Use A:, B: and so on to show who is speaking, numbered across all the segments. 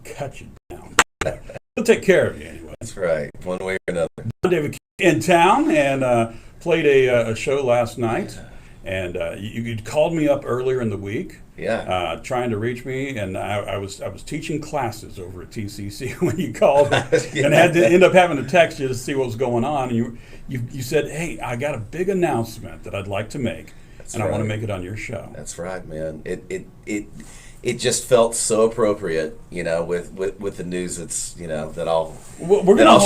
A: cut you down. We'll take care of you anyway.
B: That's right, one way or another.
A: David in town and played a show last night, and you called me up earlier in the week.
B: Yeah.
A: Trying to reach me, and I was teaching classes over at TCC when you called,
B: Yeah.
A: and had to end up having to text you to see what was going on. And you said, "Hey, I got a big announcement that I'd like to make, and I want to make it on your show."
B: That's right, man. It just felt so appropriate, with the news that's that I'll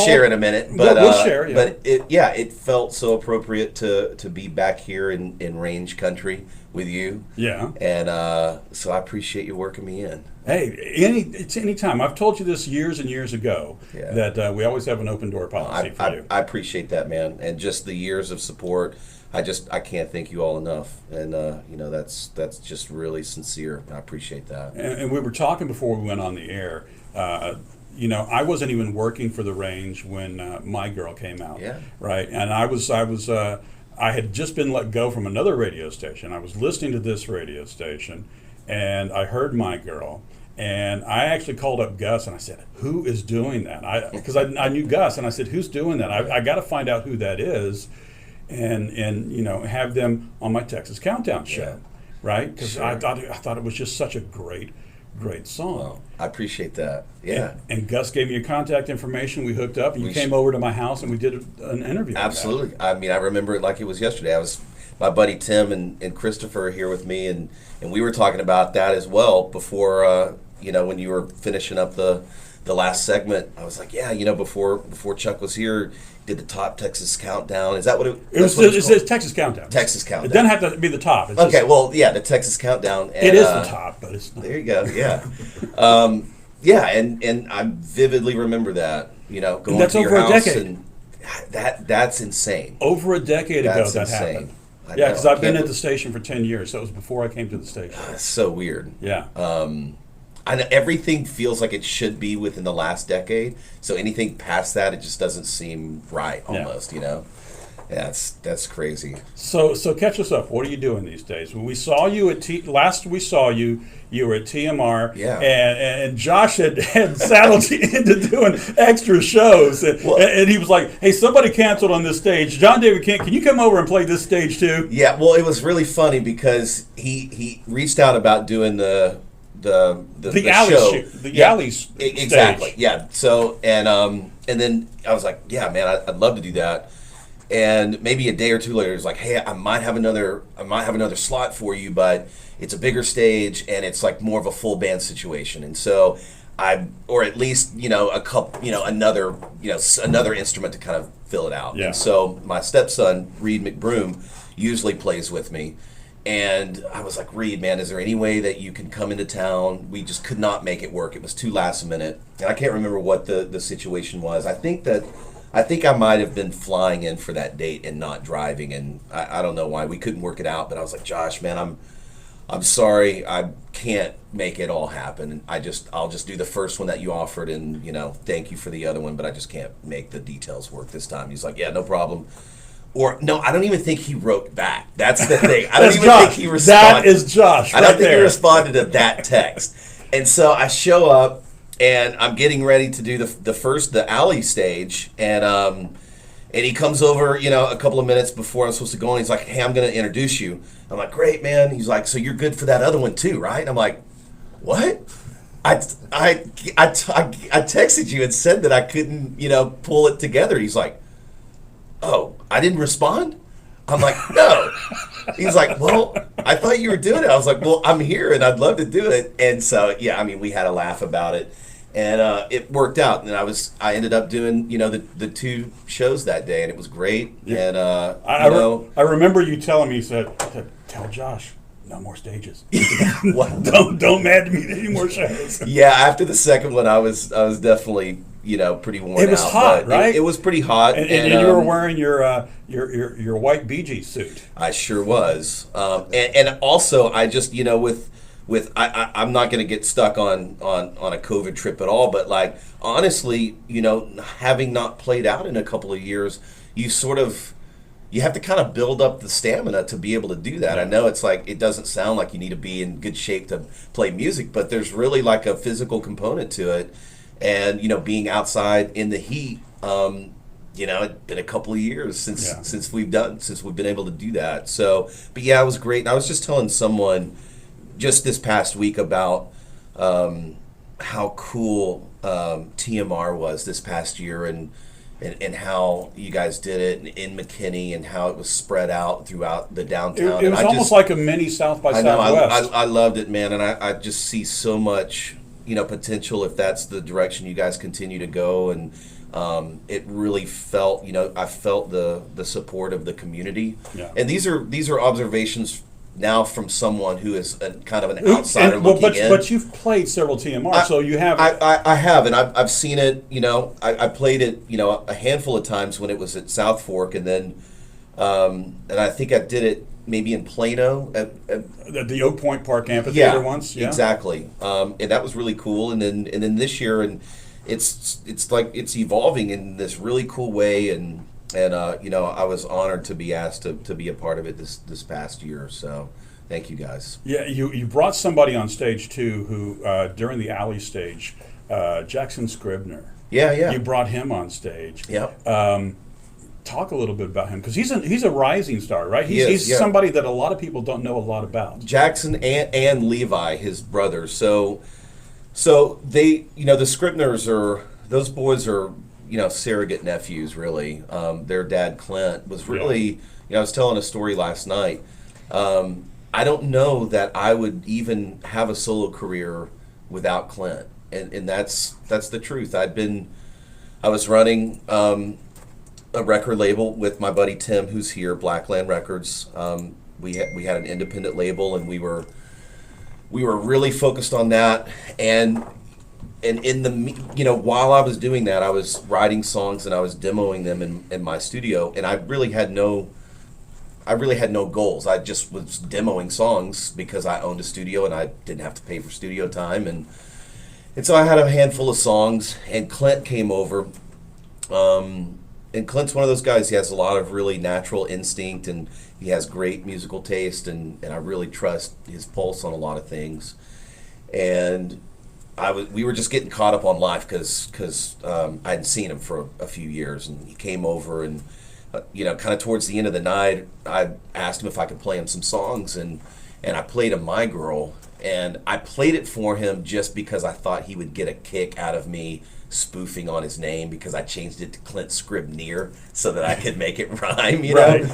B: share in a minute. But
A: we'll share. Yeah.
B: But it felt so appropriate to be back here in range country with you.
A: Yeah.
B: And so I appreciate you working me in.
A: Hey, it's any time. I've told you this years and years ago that we always have an open door policy for you.
B: I appreciate that, man, and just the years of support. I can't thank you all enough, and that's just really sincere. I appreciate that.
A: And we were talking before we went on the air. I wasn't even working for the range when My Girl came out.
B: Yeah.
A: Right, and I had just been let go from another radio station. I was listening to this radio station, and I heard My Girl. And I actually called up Gus and I said, "Who is doing that?" Because I knew Gus, and I said, "Who's doing that? I got to find out who that is." And have them on my Texas Countdown show, right? Because
B: sure.
A: I thought it was just such a great song.
B: Well, I appreciate that. Yeah.
A: And Gus gave me your contact information. We hooked up, and you came over to my house, and we did an interview.
B: Absolutely. I mean, I remember it like it was yesterday. My buddy Tim and Christopher are here with me, and we were talking about that as well before. When you were finishing up the last segment, I was like, before Chuck was here. Did the top Texas Countdown? Is that what it was?
A: It says Texas Countdown.
B: Texas Countdown.
A: It doesn't have to be the top. It's
B: okay, the Texas Countdown. And,
A: it is the top, but it's not.
B: There you go. Yeah, and I vividly remember that. Going
A: that's
B: to your
A: over a
B: house,
A: decade.
B: and that's insane.
A: Over a decade ago,
B: That's
A: that
B: insane.
A: happened.
B: I
A: Yeah,
B: know.
A: because I've been at the station for 10 years, so it was before I came to the station.
B: That's so weird.
A: Yeah.
B: I know everything feels like it should be within the last decade. So anything past that, it just doesn't seem right. Almost, Yeah, that's crazy.
A: So catch us up. What are you doing these days? When we saw you at last we saw you, you were at TMR.
B: Yeah.
A: And Josh had saddled you into doing extra shows, and he was like, "Hey, somebody canceled on this stage. John David Kent, can you come over and play this stage too?"
B: Yeah. Well, it was really funny because he reached out about doing the
A: alley
B: show.
A: Alley
B: exactly.
A: stage.
B: Yeah. So and then I was like, yeah, man, I'd love to do that. And maybe a day or two later, it's like, hey, I might have another slot for you, but it's a bigger stage and it's like more of a full band situation. And so or at least a couple, another instrument to kind of fill it out.
A: Yeah.
B: And so my stepson Reed McBroom usually plays with me. And I was like, Reed, man, is there any way that you can come into town? We just could not make it work. It was too last minute. And I can't remember what the situation was. I think I might have been flying in for that date and not driving. And I don't know why. We couldn't work it out. But I was like, Josh, man, I'm sorry. I can't make it all happen. And I'll just do the first one that you offered. And, thank you for the other one. But I just can't make the details work this time. He's like, yeah, no problem. Or no, I don't even think he wrote back. That's the thing. I don't even think he responded.
A: That is Josh.
B: I don't think he responded to that text. And so I show up and I'm getting ready to do the alley stage, and he comes over, a couple of minutes before I'm supposed to go, and he's like, "Hey, I'm going to introduce you." I'm like, "Great, man." He's like, "So you're good for that other one too, right?" I'm like, "What?" I texted you and said that I couldn't, pull it together. He's like, "Oh, I didn't respond?" I'm like, "No." He's like, "Well, I thought you were doing it." I was like, "Well, I'm here and I'd love to do it." And so, we had a laugh about it, and it worked out. And I ended up doing, the two shows that day, and it was great. Yeah. And
A: I remember you telling me, you said, "Tell Josh, no more stages."
B: Well,
A: don't mad me any more shows.
B: Yeah, after the second one, I was definitely pretty worn out.
A: It was hot, right?
B: It was pretty hot,
A: and you were wearing your white BG suit.
B: I sure was, and also I just I'm not going to get stuck on a COVID trip at all, but like honestly, having not played out in a couple of years, you sort of you have to kind of build up the stamina to be able to do that.
A: Yeah.
B: I know it's like, it doesn't sound like you need to be in good shape to play music, but there's really like a physical component to it. And, being outside in the heat, it's been a couple of years since we've been able to do that. So, but yeah, it was great. And I was just telling someone just this past week about how cool TMR was this past year, and how you guys did it in McKinney, and how it was spread out throughout the downtown.
A: It was almost like a mini South by Southwest.
B: I loved it, man, and I just see so much potential if that's the direction you guys continue to go. And it really felt, I felt the support of the community.
A: Yeah.
B: And these are observations now from someone who is kind of an outsider looking in.
A: But you've played several TMR, so you have.
B: I have, and I've seen it. I played it, a handful of times when it was at South Fork, and then, and I think I did it maybe in Plano at
A: the Oak Point Park Amphitheater once. Yeah,
B: exactly. And that was really cool. And then this year, and it's like it's evolving in this really cool way. And I was honored to be asked to be a part of it this past year. So thank you guys.
A: Yeah, you brought somebody on stage too who during the alley stage, Jackson Scribner.
B: Yeah.
A: You brought him on stage.
B: Yep.
A: Talk a little bit about him, because he's a rising star, right? He's somebody that a lot of people don't know a lot about.
B: Jackson and Levi, his brother. So they, the Scribners those boys are, surrogate nephews, really. Their dad, Clint, was really, I was telling a story last night. I don't know that I would even have a solo career without Clint. And that's the truth. I was running a record label with my buddy Tim, who's here, Blackland Records. We had an independent label, and we were really focused on that. And in the while I was doing that, I was writing songs and I was demoing them in my studio, and I really had no goals. I just was demoing songs because I owned a studio and I didn't have to pay for studio time, and so I had a handful of songs, and Clint came over. And Clint's one of those guys. He has a lot of really natural instinct, and he has great musical taste, and I really trust his pulse on a lot of things. And we were just getting caught up on life because I hadn't seen him for a few years, and he came over, and kind of towards the end of the night, I asked him if I could play him some songs, and I played him My Girl, and I played it for him just because I thought he would get a kick out of me spoofing on his name, because I changed it to Clint Scribner so that I could make it rhyme,
A: Right.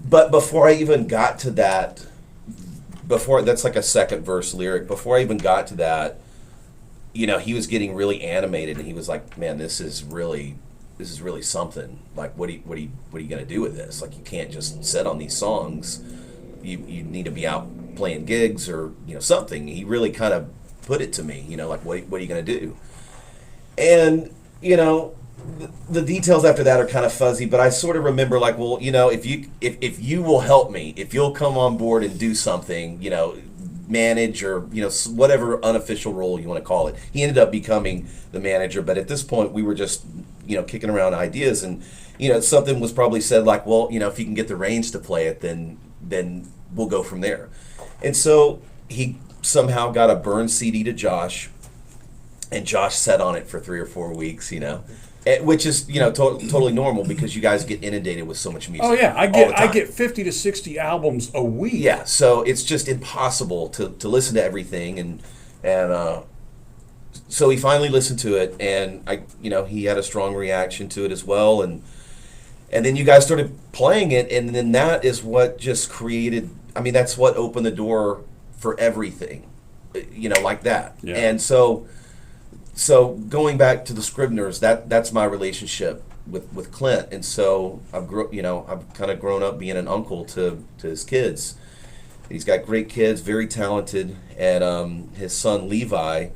B: But before I even got to that, that's like a second verse lyric. Before I even got to that, he was getting really animated, and he was like, "Man, this is really something. Like, what are you gonna do with this? Like, you can't just sit on these songs. You need to be out playing gigs or something." He really kind of put it to me, like, what are you gonna do? And, the details after that are kind of fuzzy, but I sort of remember, like, well, if you will help me, if you'll come on board and do something, manage or, whatever unofficial role you want to call it. He ended up becoming the manager, but at this point we were just, kicking around ideas, and, something was probably said like, well, if you can get the range to play it, then we'll go from there. And so he somehow got a burned CD to Josh, and Josh sat on it for 3 or 4 weeks, which is totally normal because you guys get inundated with so much music.
A: Oh yeah, I get 50 to 60 albums a week.
B: Yeah, so it's just impossible to listen to everything, and so he finally listened to it, and he had a strong reaction to it as well, and then you guys started playing it, and then that is what just created. I mean, that's what opened the door for everything, like that,
A: yeah.
B: And so going back to the Scribners, that's my relationship with Clint, and so I've kind of grown up being an uncle to his kids. He's got great kids, very talented, and his son Levi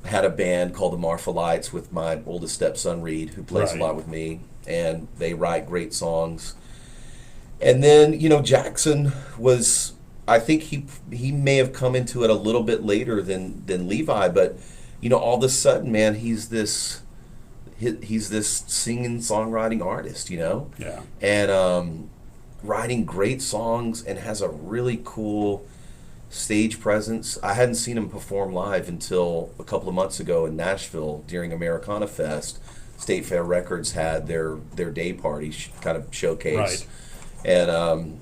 B: had a band called the Marfa Lights with my oldest stepson Reed, who plays a lot with me, and they write great songs. And then Jackson was, I think he may have come into it a little bit later than Levi, but all of a sudden, man, he's this singing, songwriting artist,
A: Yeah.
B: And writing great songs and has a really cool stage presence. I hadn't seen him perform live until a couple of months ago in Nashville during Americana Fest. State Fair Records had their day party kind of showcase.
A: Right.
B: And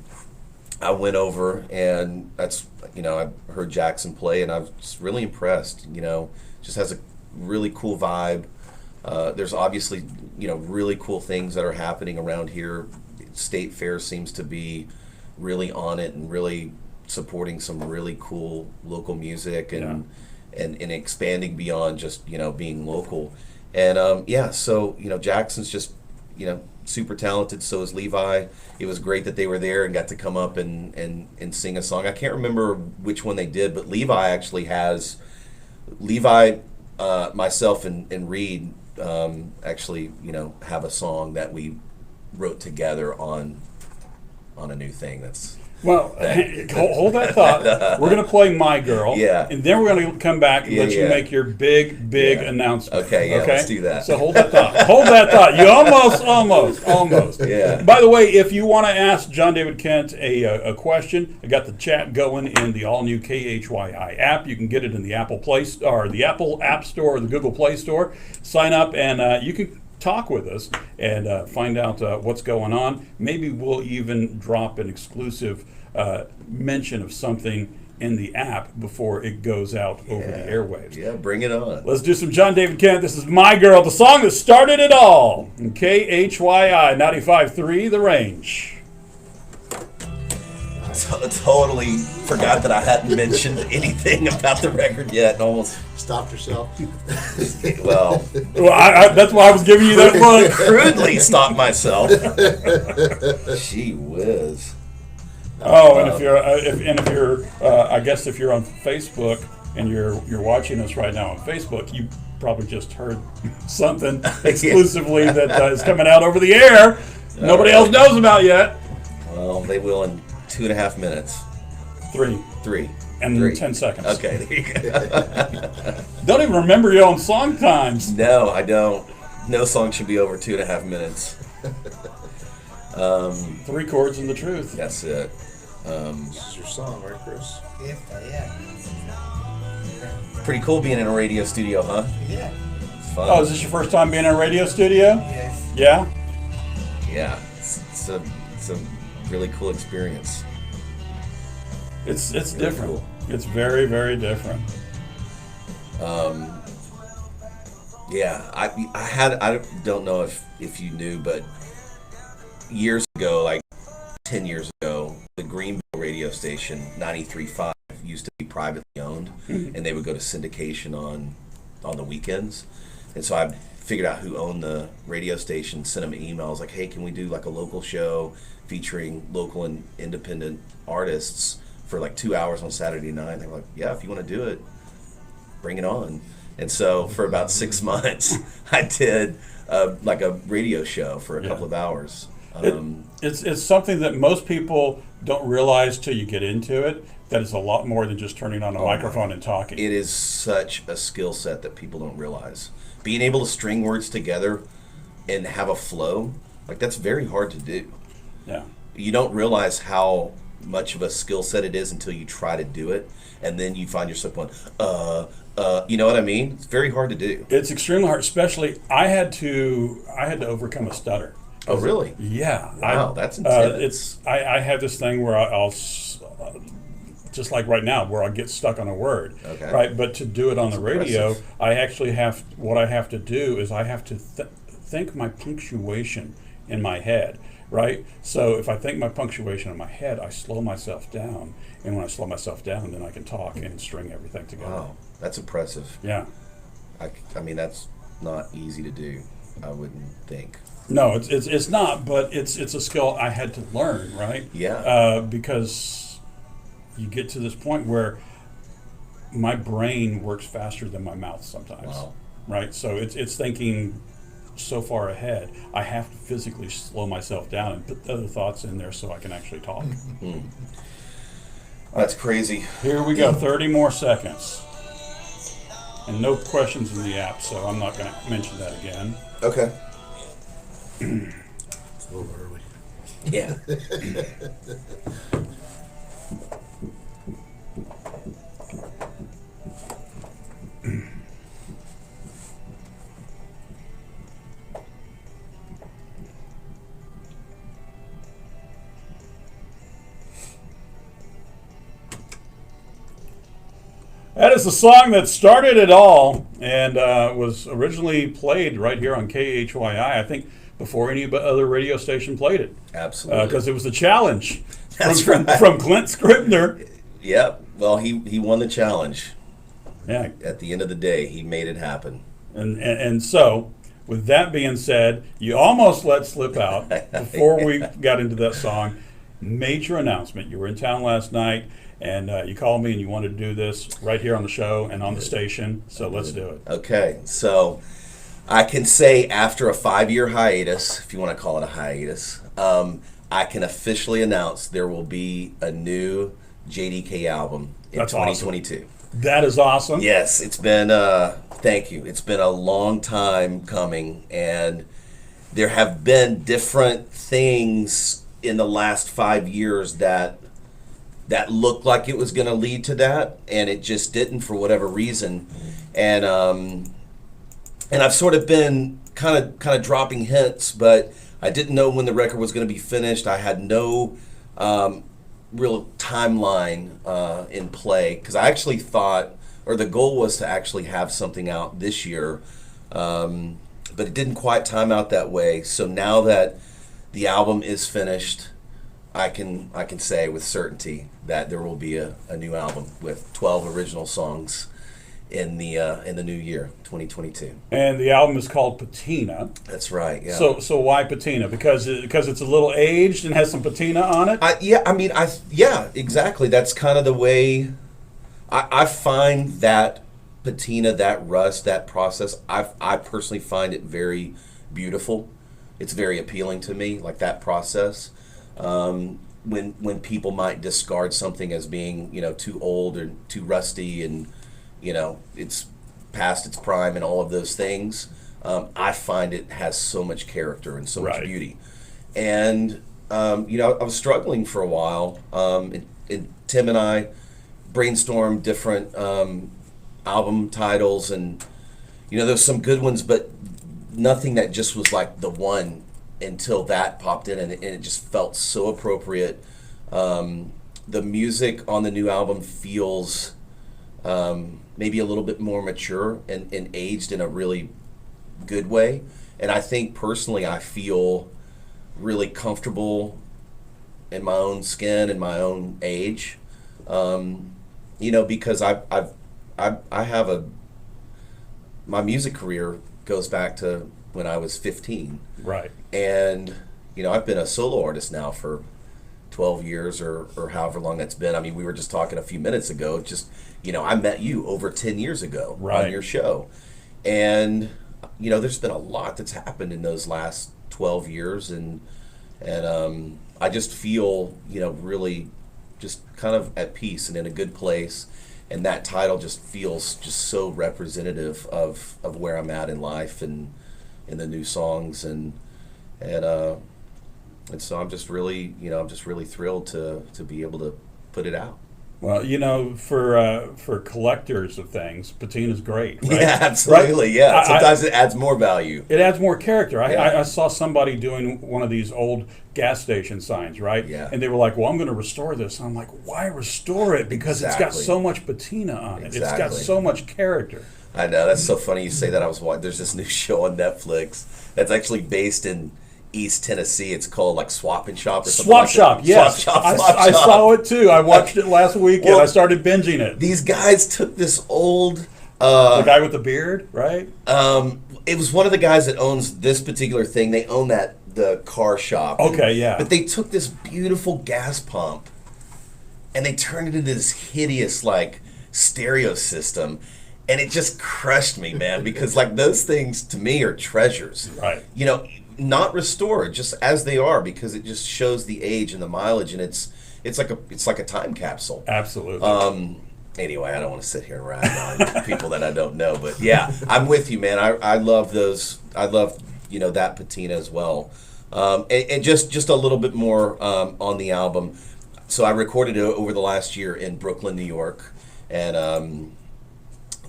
B: I went over, and that's, I heard Jackson play, and I was really impressed. Just has a really cool vibe. There's obviously, really cool things that are happening around here. State Fair seems to be really on it and really supporting some really cool local music and expanding beyond just, being local. And so, Jackson's just, super talented. So is Levi. It was great that they were there and got to come up and sing a song. I can't remember which one they did, but myself and Reed actually, have a song that we wrote together on a new thing. That's
A: Well, hold that thought. We're going to play My Girl.
B: Yeah.
A: And then we're going to come back and let you make your big announcement.
B: Okay, let's do that.
A: So hold that thought. Hold that thought. You almost.
B: Yeah.
A: By the way, if you want to ask John David Kent a question, I got the chat going in the all-new KHYI app. You can get it in the Apple Play Store, or the Apple App Store, or the Google Play Store. Sign up, and you can talk with us and find out what's going on. Maybe we'll even drop an exclusive mention of something in the app before it goes out over the airwaves.
B: Yeah, bring it on.
A: Let's do some John David Kent. This is My Girl, the song that started it all. In KHYI 95.3 The Range.
B: Totally forgot that I hadn't mentioned anything about the record yet. Almost
C: stopped yourself.
B: Well,
A: that's why I was giving you that look.
B: Crudely stopped myself. Gee whiz.
A: Oh, and if you're I guess if you're on Facebook and you're watching us right now on Facebook, you probably just heard something exclusively that is coming out over the air. Nobody else knows about yet.
B: Well, they will in 2.5 minutes. Three.
A: And 10 seconds.
B: Okay, there you go.
A: Don't even remember your own song times.
B: No, I don't. No song should be over 2.5 minutes.
A: 3 chords and the truth.
B: That's it.
C: This is your song, right, Chris?
D: Yeah.
B: Pretty cool being in a radio studio, huh?
D: Yeah.
B: It's fun.
A: Oh, is this your first time being in a radio studio?
D: Yes.
A: Yeah?
B: Yeah, it's a really cool experience.
A: It's
B: Really
A: different.
B: cool.
A: It's very, very different.
B: Yeah, I don't know if you knew, but years ago, like 10 years ago, the Greenville radio station 93.5 used to be privately owned, and they would go to syndication on the weekends. And so I figured out who owned the radio station, sent them an email. I was like, hey, can we do like a local show featuring local and independent artists for like 2 hours on Saturday night? And they were like, yeah, if you want to do it, bring it on. And so for about 6 months, I did like a radio show for a couple of hours.
A: It's something that most people don't realize till you get into it, that it's a lot more than just turning on a microphone and talking.
B: It is such a skill set that people don't realize. Being able to string words together and have a flow, like that's very hard to do.
A: Yeah.
B: You don't realize how much of a skill set it is until you try to do it, and then you find yourself going, you know what I mean? It's very hard to do.
A: It's extremely hard, especially I had to overcome a stutter.
B: Oh, really?
A: Yeah.
B: Wow, that's intense.
A: I have this thing where I'll just like right now, where I get stuck on a word.
B: Okay.
A: Right, but to do it on the radio,
B: impressive.
A: I actually what I have to do is I have to think my punctuation in my head. Right? So if I think my punctuation in my head, I slow myself down. And when I slow myself down, then I can talk and string everything together.
B: Wow, that's impressive.
A: Yeah.
B: I mean, that's not easy to do, I wouldn't think.
A: No, it's not, but it's a skill I had to learn, right?
B: Yeah.
A: Because you get to this point where my brain works faster than my mouth sometimes.
B: Wow.
A: Right? So it's thinking so far ahead. I have to physically slow myself down and put other thoughts in there so I can actually talk.
B: That's crazy.
A: Here we go, 30 more seconds. And no questions in the app, so I'm not going to mention that again.
B: Okay.
C: It's a little early.
B: Yeah.
A: That is the song that started it all and was originally played right here on KHYI. I think before any other radio station played it.
B: Absolutely.
A: Because it was a challenge
B: That's
A: from,
B: right.
A: from Clint Scribner.
B: Yep. Well, he won the challenge.
A: Yeah.
B: At the end of the day, he made it happen.
A: And so, with that being said, you almost let slip out before we got into that song. Major announcement. You were in town last night, and you called me and you wanted to do this right here on the show and on the station. So let's do it.
B: Okay. So I can say after a 5-year hiatus, if you want to call it a hiatus, I can officially announce there will be a new JDK album in
A: That's
B: 2022.
A: awesome. That is awesome.
B: Yes, it's been, thank you. It's been a long time coming, and there have been different things in the last 5 years that looked like it was going to lead to that, and it just didn't for whatever reason. And I've sort of been kind of dropping hints, but I didn't know when the record was going to be finished. I had no real timeline in play, because I actually thought, or the goal was to actually have something out this year, but it didn't quite time out that way. So now that the album is finished, I can say with certainty that there will be a new album with 12 original songs in the new year, 2022.
A: And the album is called Patina.
B: That's right. Yeah.
A: So why patina? Because it's a little aged and has some patina on it.
B: Yeah, exactly. That's kind of the way I find that patina, that rust, that process. I personally find it very beautiful. It's very appealing to me, like that process. When people might discard something as being too old or too rusty and it's past its prime and all of those things. I find it has so much character and so much beauty. And, I was struggling for a while. And Tim and I brainstormed different album titles, and, there's some good ones, but nothing that just was like the one until that popped in, and it just felt so appropriate. The music on the new album feels maybe a little bit more mature and aged in a really good way. And I think personally I feel really comfortable in my own skin and my own age, because my music career goes back to when I was 15.
A: Right.
B: And, I've been a solo artist now for 12 years or however long that's been. I mean, we were just talking a few minutes ago, just, I met you over 10 years ago on your show. And, there's been a lot that's happened in those last 12 years. And I just feel, really just kind of at peace and in a good place. And that title just feels just so representative of where I'm at in life and in the new songs. And so I'm just really, thrilled to be able to put it out.
A: Well, for collectors of things, patina's great, right?
B: Yeah, absolutely.
A: Right?
B: Yeah, sometimes it adds more value.
A: It adds more character.
B: Yeah.
A: I saw somebody doing one of these old gas station signs, right?
B: Yeah.
A: And they were like, well, I'm going to restore this. And I'm like, why restore it? Because it's got so much patina on it. It's got so much character.
B: I know. That's so funny you say that. I was watching, there's this new show on Netflix that's actually based in East Tennessee. It's called like Swap and Shop or something.
A: Swap Shop, yes.
B: Swap
A: I
B: Shop.
A: saw it too. I watched it last weekend.
B: Well,
A: I started binging it.
B: These guys took this old...
A: the guy with the beard, right?
B: It was one of the guys that owns this particular thing. They own the car shop.
A: Okay, yeah.
B: But they took this beautiful gas pump and they turned it into this hideous like stereo system. And it just crushed me, man, because like those things to me are treasures.
A: Right.
B: Not restored, just as they are, because it just shows the age and the mileage, and it's like a time capsule.
A: Absolutely.
B: Anyway, I don't want to sit here and rag on people that I don't know, but yeah, I'm with you, man. I love those. I love that patina as well. And just a little bit more on the album. So I recorded it over the last year in Brooklyn, New York, and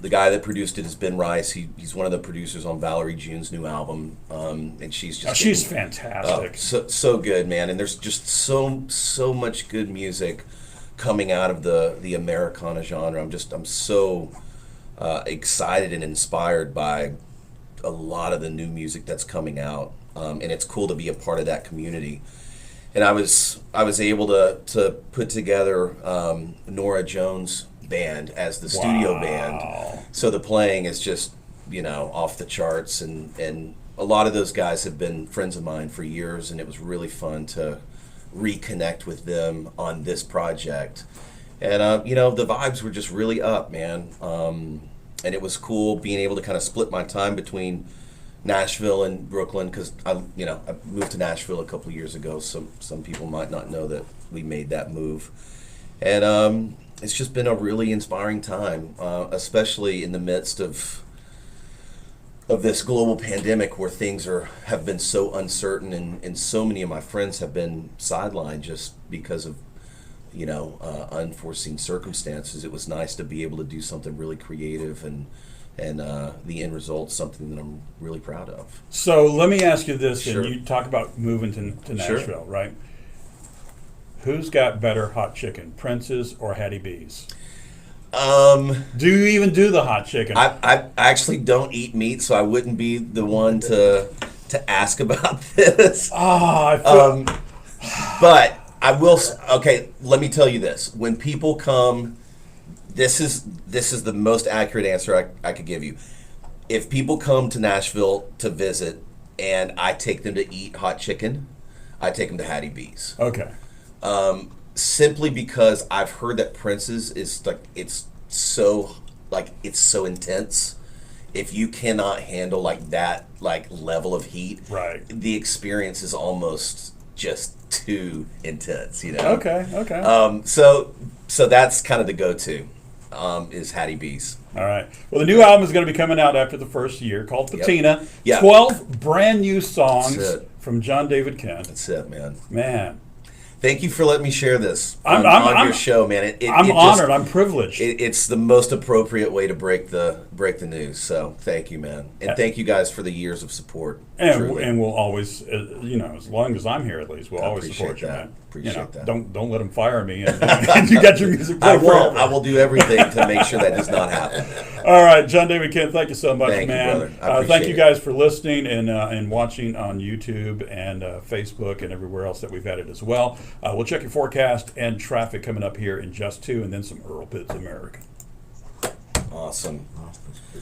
B: the guy that produced it is Ben Rice. He's one of the producers on Valerie June's new album, and she's just
A: She's fantastic.
B: so good, man. And there's just so much good music coming out of the Americana genre. I'm so excited and inspired by a lot of the new music that's coming out, and it's cool to be a part of that community. And I was able to put together Nora Jones' band as the studio band. So the playing is just off the charts, and a lot of those guys have been friends of mine for years, and it was really fun to reconnect with them on this project. And the vibes were just really up, man. And it was cool being able to kind of split my time between Nashville and Brooklyn, because I moved to Nashville a couple of years ago. So some people might not know that we made that move, and it's just been a really inspiring time, especially in the midst of this global pandemic where things have been so uncertain, and so many of my friends have been sidelined just because of unforeseen circumstances. It was nice to be able to do something really creative, and the end result's something that I'm really proud of.
A: So let me ask you this,
B: Sure.
A: and you talk about moving to Nashville,
B: Sure.
A: right? Who's got better hot chicken, Prince's or Hattie B's? Do you even do the hot chicken?
B: I actually don't eat meat, so I wouldn't be the one to ask about this.
A: I feel,
B: But I will. Okay, let me tell you this: when people come, this is the most accurate answer I could give you. If people come to Nashville to visit, and I take them to eat hot chicken, I take them to Hattie B's.
A: okay.
B: Simply because I've heard that Prince's is it's so intense. If you cannot handle that level of heat,
A: Right.
B: the experience is almost just too intense.
A: Okay.
B: So that's kind of the go-to, is Hattie B's.
A: All right. Well, the new album is going to be coming out after the first year, called Patina.
B: Yeah.
A: 12 brand new songs
B: That's it.
A: from John David Kent.
B: That's it, man.
A: Man,
B: Thank you for letting me share this on
A: I'm
B: your show, man.
A: I'm honored. I'm privileged.
B: It's the most appropriate way to break the news. So thank you, man, and thank you guys for the years of support. Truly.
A: And we'll always, as long as I'm here, at least, we'll always support you,
B: that.
A: man.
B: Appreciate that.
A: Don't let them fire me, and you got your music.
B: I
A: played
B: won't.
A: forever.
B: I will do everything to make sure that does not happen.
A: All right, John David Kent, thank you so much,
B: Thank you,
A: man.
B: brother. I appreciate
A: Thank you
B: it.
A: guys for listening and watching on YouTube and Facebook and everywhere else that we've had it as well. We'll check your forecast and traffic coming up here in just 2, and then some Earl Bits America.
B: Awesome.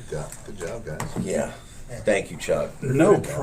C: Good job, guys.
B: Yeah. Thank you, Chuck.
A: No problem.